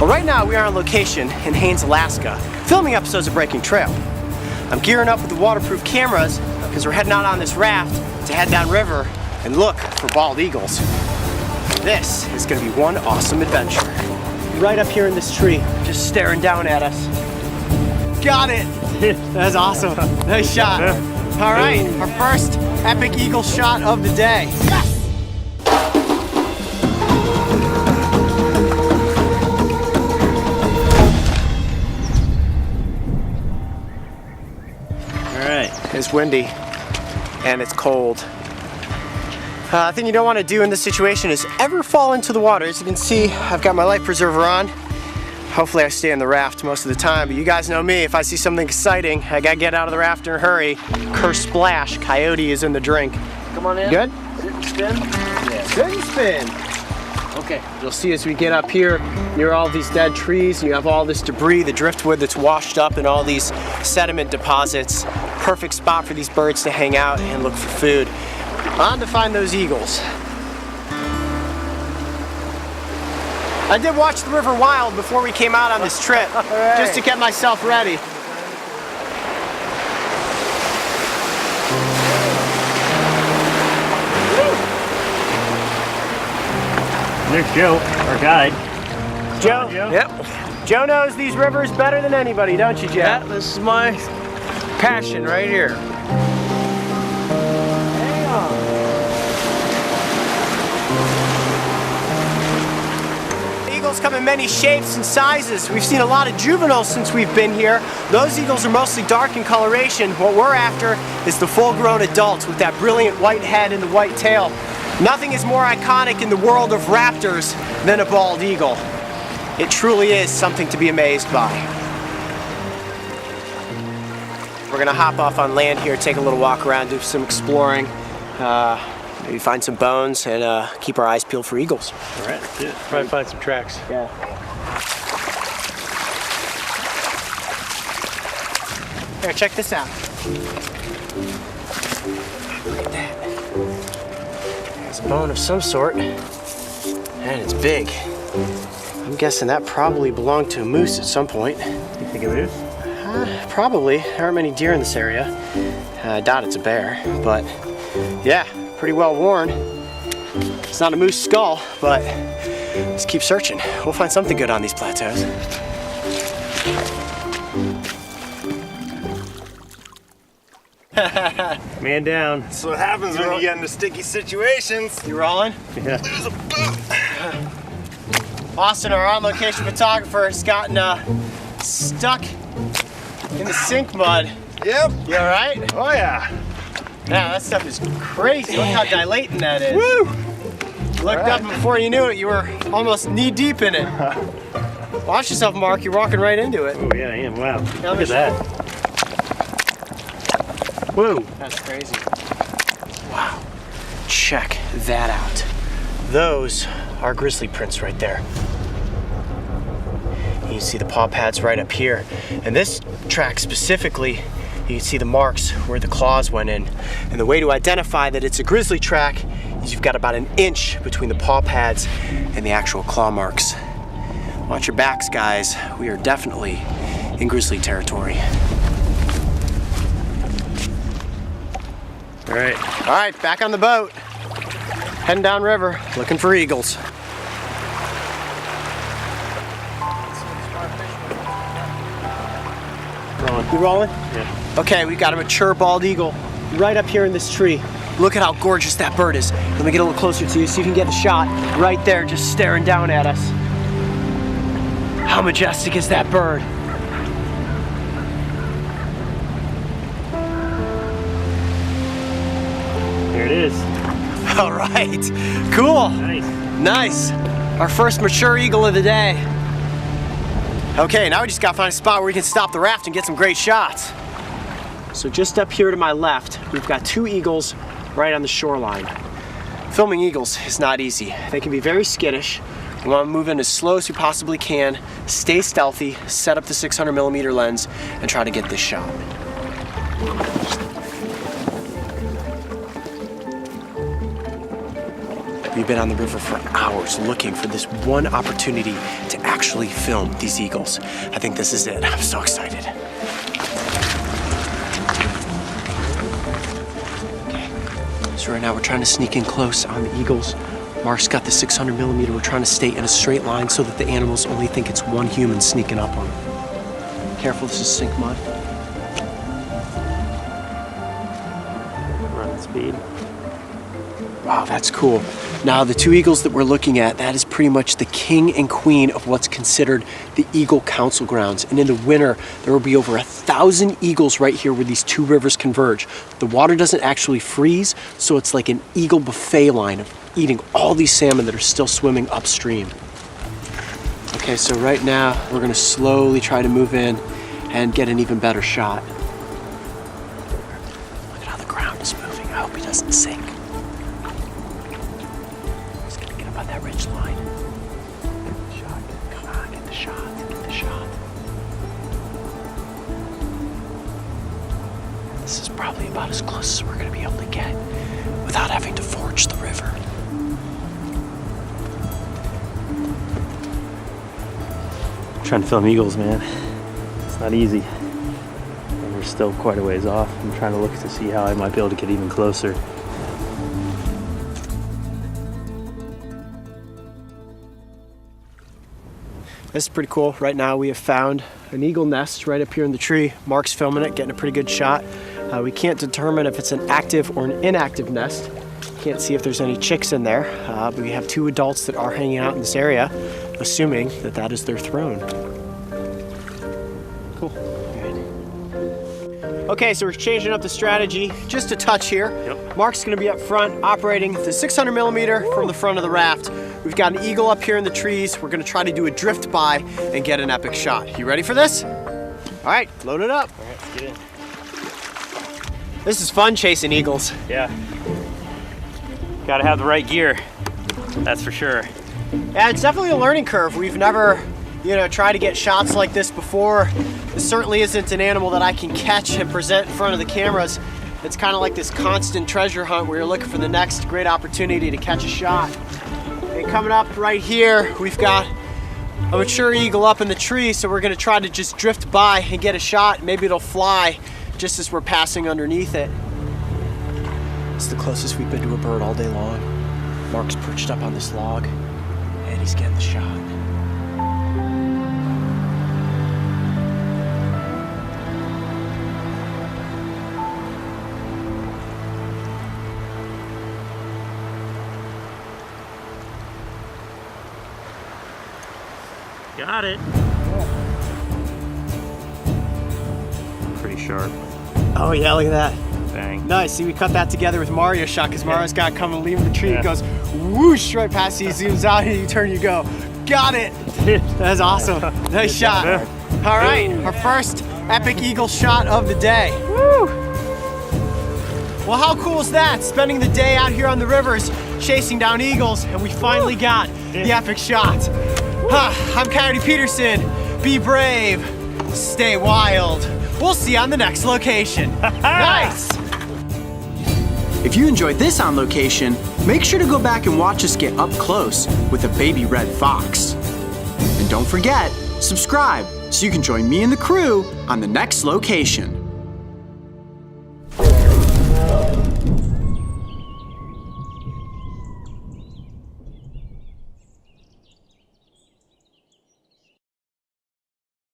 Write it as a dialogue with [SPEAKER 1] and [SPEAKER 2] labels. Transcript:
[SPEAKER 1] Well, right now we are on location in Haines, Alaska, filming episodes of Breaking Trail. I'm gearing up with the waterproof cameras because we're heading out on this raft to head downriver and look for bald eagles. This is going to be one awesome adventure. Right up here in this tree, just staring down at us. Got it! That's awesome. Nice shot. All right, our first epic eagle shot of the day. Yes! It's windy and it's cold. Thing you don't want to do in this situation is ever fall into the water. As you can see, I've got my life preserver on. Hopefully I stay in the raft most of the time, but you guys know me. If I see something exciting, I gotta get out of the raft in a hurry. Curse splash, coyote is in the drink.
[SPEAKER 2] Come on in.
[SPEAKER 1] Good?
[SPEAKER 2] Sit and spin?
[SPEAKER 1] Yeah. Sit and spin.
[SPEAKER 2] Okay.
[SPEAKER 1] You'll see as we get up here near all these dead trees, you have all this debris, the driftwood that's washed up in all these sediment deposits. Perfect spot for these birds to hang out and look for food. On to find those eagles. I did watch the river wild before we came out on this trip, right, just to get myself ready.
[SPEAKER 3] There's Joe, our guide.
[SPEAKER 1] Joe? Yep. Joe knows these rivers better than anybody, don't you, Joe?
[SPEAKER 2] Yeah, this is my passion right here.
[SPEAKER 1] Hang on. Eagles come in many shapes and sizes. We've seen a lot of juveniles since we've been here. Those eagles are mostly dark in coloration. What we're after is the full-grown adults with that brilliant white head and the white tail. Nothing is more iconic in the world of raptors than a bald eagle. It truly is something to be amazed by. We're gonna hop off on land here, take a little walk around, do some exploring, maybe find some bones, and keep our eyes peeled for eagles.
[SPEAKER 3] All right, let's do it.
[SPEAKER 2] Probably find some tracks.
[SPEAKER 1] Yeah. Here, check this out. Look at that. There's a bone of some sort, and it's big. I'm guessing that probably belonged to a moose at some point.
[SPEAKER 3] You think it is?
[SPEAKER 1] Probably. There aren't many deer in this area. I doubt it's a bear, but yeah, pretty well worn. It's not a moose skull, but let's keep searching. We'll find something good on these plateaus.
[SPEAKER 3] Man down.
[SPEAKER 4] That's what happens when you get into sticky situations.
[SPEAKER 1] You rolling?
[SPEAKER 3] Yeah.
[SPEAKER 4] There's a boat.
[SPEAKER 1] Austin, our on-location photographer, has gotten stuck in the sink mud.
[SPEAKER 4] Yep.
[SPEAKER 1] You all right?
[SPEAKER 4] Oh yeah.
[SPEAKER 1] Yeah, that stuff is crazy. Look how dilating that is.
[SPEAKER 4] Woo!
[SPEAKER 1] Looked up and before you knew it, you were almost knee-deep in it. Watch yourself, Mark. You're walking right into it.
[SPEAKER 3] Oh yeah, I am. Wow.
[SPEAKER 1] Yeah,
[SPEAKER 3] Look at that. Whoa.
[SPEAKER 1] That's crazy. Wow. Check that out. Those are grizzly prints right there. You can see the paw pads right up here. And this track specifically, you can see the marks where the claws went in. And the way to identify that it's a grizzly track is you've got about an inch between the paw pads and the actual claw marks. Watch your backs, guys. We are definitely in grizzly territory.
[SPEAKER 3] All right.
[SPEAKER 1] All right, back on the boat. Heading downriver, looking for eagles.
[SPEAKER 3] Rolling.
[SPEAKER 1] You rolling?
[SPEAKER 3] Yeah.
[SPEAKER 1] Okay, we've got a mature bald eagle right up here in this tree. Look at how gorgeous that bird is. Let me get a little closer to you so you can get the shot. Right there, just staring down at us. How majestic is that bird?
[SPEAKER 3] There it is.
[SPEAKER 1] All right, cool.
[SPEAKER 3] Nice.
[SPEAKER 1] Nice. Our first mature eagle of the day. Okay, now we just gotta find a spot where we can stop the raft and get some great shots. So just up here to my left, we've got two eagles right on the shoreline. Filming eagles is not easy. They can be very skittish. We want to move in as slow as we possibly can, stay stealthy, set up the 600mm lens, and try to get this shot. We've been on the river for hours looking for this one opportunity to actually film these eagles. I think this is it. I'm so excited. Okay, so right now we're trying to sneak in close on the eagles. Mark's got the 600mm. We're trying to stay in a straight line so that the animals only think it's one human sneaking up on them. Careful, this is sink mud.
[SPEAKER 3] Run speed.
[SPEAKER 1] Wow, that's cool. Now, the two eagles that we're looking at, that is pretty much the king and queen of what's considered the Eagle Council Grounds. And in the winter, there will be over 1,000 eagles right here where these two rivers converge. The water doesn't actually freeze, so it's like an eagle buffet line of eating all these salmon that are still swimming upstream. Okay, so right now, we're gonna slowly try to move in and get an even better shot. Look at how the ground is moving. I hope he doesn't sink. On that ridge line. Get the shot. Come on, get the shot. Get the shot. This is probably about as close as we're going to be able to get without having to forge the river.
[SPEAKER 3] I'm trying to film eagles, man. It's not easy. And we're still quite a ways off. I'm trying to look to see how I might be able to get even closer.
[SPEAKER 1] This is pretty cool. Right now we have found an eagle nest right up here in the tree. Mark's filming it, getting a pretty good shot. We can't determine if it's an active or an inactive nest. Can't see if there's any chicks in there, but we have two adults that are hanging out in this area, assuming that that is their throne. Cool. Good. Okay, so we're changing up the strategy just a touch here.
[SPEAKER 3] Yep.
[SPEAKER 1] Mark's gonna be up front operating the 600mm from the front of the raft. We've got an eagle up here in the trees. We're gonna try to do a drift by and get an epic shot. You ready for this? All right, load it up.
[SPEAKER 3] All right, let's get in.
[SPEAKER 1] This is fun chasing eagles.
[SPEAKER 3] Yeah. Gotta have the right gear. That's for sure.
[SPEAKER 1] Yeah, it's definitely a learning curve. We've never, tried to get shots like this before. This certainly isn't an animal that I can catch and present in front of the cameras. It's kind of like this constant treasure hunt where you're looking for the next great opportunity to catch a shot. And coming up right here, we've got a mature eagle up in the tree, so we're gonna try to just drift by and get a shot. Maybe it'll fly just as we're passing underneath it. It's the closest we've been to a bird all day long. Mark's perched up on this log, and he's getting the shot.
[SPEAKER 3] Got it. Pretty sharp.
[SPEAKER 1] Oh yeah, look at that.
[SPEAKER 3] Bang.
[SPEAKER 1] Nice, see we cut that together with Mario's shot because Mario's got to come and leave the tree. It goes whoosh right past you, zooms out, and you turn, you go. Got it. That's awesome. Nice shot. All right, our first epic eagle shot of the day. Woo! Well, how cool is that? Spending the day out here on the rivers, chasing down eagles, and we finally got the epic shot. I'm Coyote Peterson. Be brave, stay wild. We'll see you on the next location. Nice! If you enjoyed this on location, make sure to go back and watch us get up close with a baby red fox. And don't forget, subscribe so you can join me and the crew on the next location.